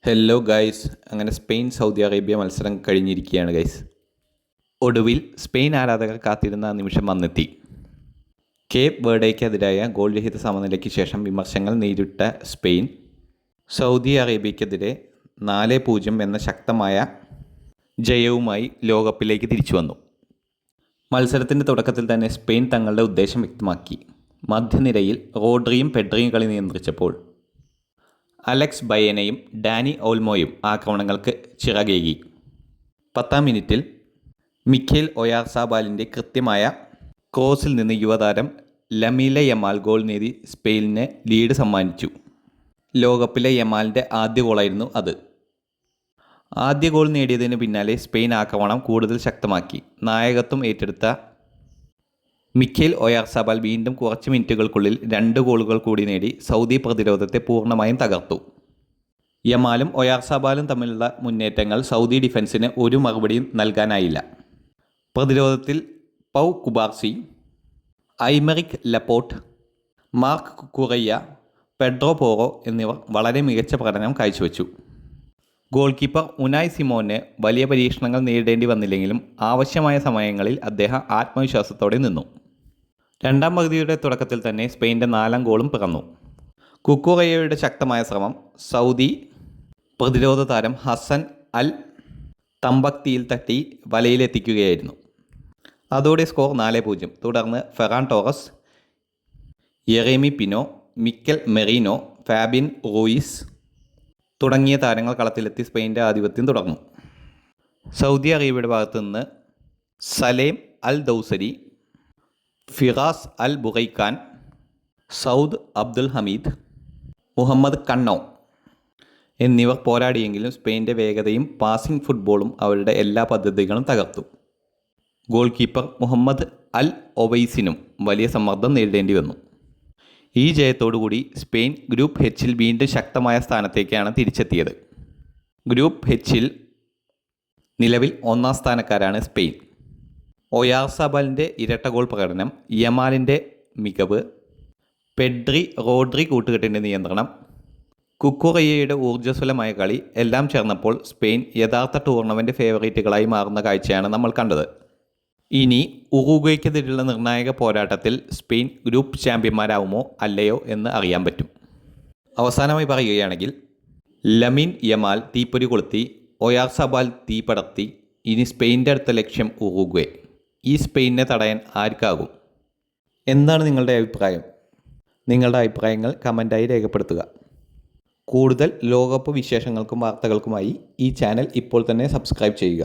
Hello guys, അങ്ങനെ Spain Saudi Arabia മത്സരം കഴിഞ്ഞിരിക്കുകയാണ് ഗൈസ്. ഒടുവിൽ സ്പെയിൻ ആരാധകർ കാത്തിരുന്ന നിമിഷം വന്നെത്തി. കേപ്പ് വേർഡേക്കെതിരായ ഗോൾ രഹിത സമനിലയ്ക്ക് ശേഷം വിമർശനങ്ങൾ നേരിട്ട സ്പെയിൻ സൗദി അറേബ്യക്കെതിരെ 4-0 എന്ന ശക്തമായ ജയവുമായി ലോകകപ്പിലേക്ക് തിരിച്ചു വന്നു. മത്സരത്തിൻ്റെ തുടക്കത്തിൽ തന്നെ സ്പെയിൻ തങ്ങളുടെ ഉദ്ദേശം വ്യക്തമാക്കി. മധ്യനിരയിൽ റോഡ്രിയും പെഡ്രിയും കളി നിയന്ത്രിച്ചപ്പോൾ അലക്സ് ബയേനയും ഡാനി ഓൾമോയും ആക്രമണങ്ങൾക്ക് ചിറകേകി. 10-ാം മിനിറ്റിൽ മിഖേൽ ഒയാർസാബാലിൻ്റെ കൃത്യമായ ക്രോസിൽ നിന്ന് യുവതാരം ലമീല യമാൽ ഗോൾ നേടി സ്പെയിനിന് ലീഡ് സമ്മാനിച്ചു. ലോകകപ്പിലെ യമാലിൻ്റെ ആദ്യ ഗോളായിരുന്നു അത്. ആദ്യ ഗോൾ നേടിയതിന് പിന്നാലെ സ്പെയിൻ ആക്രമണം കൂടുതൽ ശക്തമാക്കി. നായകത്വം ഏറ്റെടുത്ത മിഖേൽ ഒയാർസാബാൽ വീണ്ടും കുറച്ച് മിനിറ്റുകൾക്കുള്ളിൽ 2 ഗോളുകൾ കൂടി നേടി സൗദി പ്രതിരോധത്തെ പൂർണ്ണമായും തകർത്തു. യമാലും ഒയാർസാബാലും തമ്മിലുള്ള മുന്നേറ്റങ്ങൾ സൗദി ഡിഫൻസിന് ഒരു മറുപടിയും നൽകാനായില്ല. പ്രതിരോധത്തിൽ Pau Cubarsi, Aymeric Laporte, Marc Cucurella, Pedro Porro എന്നിവർ വളരെ മികച്ച പ്രകടനം കാഴ്ചവെച്ചു. ഗോൾ കീപ്പർ ഉനായ് സിമോന് വലിയ പരീക്ഷണങ്ങൾ നേരിടേണ്ടി വന്നില്ലെങ്കിലും ആവശ്യമായ സമയങ്ങളിൽ അദ്ദേഹം ആത്മവിശ്വാസത്തോടെ നിന്നു. രണ്ടാം പകുതിയുടെ തുടക്കത്തിൽ തന്നെ സ്പെയിൻ്റെ 4ാം ഗോളും പിറന്നു. കുക്കുറയ്യയുടെ ശക്തമായ ശ്രമം സൗദി പ്രതിരോധ താരം ഹസൻ അൽ തമ്പക്തിയിൽ തട്ടി വലയിലെത്തിക്കുകയായിരുന്നു. അതോടെ സ്കോർ 4-0. തുടർന്ന് Ferran Torres, Yeremy Pino, Mikel Merino, Fabian Ruiz തുടങ്ങിയ താരങ്ങൾ കളത്തിലെത്തി സ്പെയിൻ്റെ ആധിപത്യം തുടർന്നു. സൗദി അറേബ്യയുടെ ഭാഗത്തു നിന്ന് സലേം അൽ ദൗസരി, ഫിറാസ് അൽ ബുറൈഖാൻ, സൗദ് അബ്ദുൽ ഹമീദ്, മുഹമ്മദ് കണ്ണോ എന്നിവർ പോരാടിയെങ്കിലും സ്പെയിൻ്റെ വേഗതയും പാസിംഗ് ഫുട്ബോളും അവരുടെ എല്ലാ പദ്ധതികളും തകർത്തു. ഗോൾ കീപ്പർ മുഹമ്മദ് അൽ ഒവൈസിനും വലിയ സമ്മർദ്ദം നേരിടേണ്ടി വന്നു. ഈ ജയത്തോടുകൂടി സ്പെയിൻ ഗ്രൂപ്പ് എച്ചിൽ വീണ്ടും ശക്തമായ സ്ഥാനത്തേക്കാണ് തിരിച്ചെത്തിയത്. ഗ്രൂപ്പ് എച്ചിൽ നിലവിൽ 1ാം സ്ഥാനക്കാരാണ് സ്പെയിൻ. ഒയാർസാബാലിൻ്റെ ഇരട്ട ഗോൾ പ്രകടനം, യമാലിൻ്റെ മികവ്, പെഡ്രി റോഡ്രി കൂട്ടുകെട്ടിൻ്റെ നിയന്ത്രണം, കുക്കുറയ്യയുടെ ഊർജ്ജസ്വലമായ കളി എല്ലാം ചേർന്നപ്പോൾ സ്പെയിൻ യഥാർത്ഥ ടൂർണമെൻറ്റ് ഫേവറേറ്റുകളായി മാറുന്ന കാഴ്ചയാണ് നമ്മൾ കണ്ടത്. ഇനി ഉറുഗ്വേക്കെതിരെയുള്ള നിർണായക പോരാട്ടത്തിൽ സ്പെയിൻ ഗ്രൂപ്പ് ചാമ്പ്യന്മാരാവുമോ അല്ലയോ എന്ന് അറിയാൻ പറ്റും. അവസാനമായി പറയുകയാണെങ്കിൽ, ലമീൻ യമാൽ തീപ്പൊരി കൊളുത്തി, ഒയാർസാബാൽ തീ പടർത്തി. ഇനി സ്പെയിൻ്റെ അടുത്ത ലക്ഷ്യം ഉറുഗ്വേ. ഈ സ്പെയിനെ തടയാൻ ആർക്കാകും? എന്താണ് നിങ്ങളുടെ അഭിപ്രായം? നിങ്ങളുടെ അഭിപ്രായങ്ങൾ കമൻറ്റായി രേഖപ്പെടുത്തുക. കൂടുതൽ ലോകകപ്പ് വിശേഷങ്ങൾക്കും വാർത്തകൾക്കുമായി ഈ ചാനൽ ഇപ്പോൾ തന്നെ സബ്സ്ക്രൈബ് ചെയ്യുക.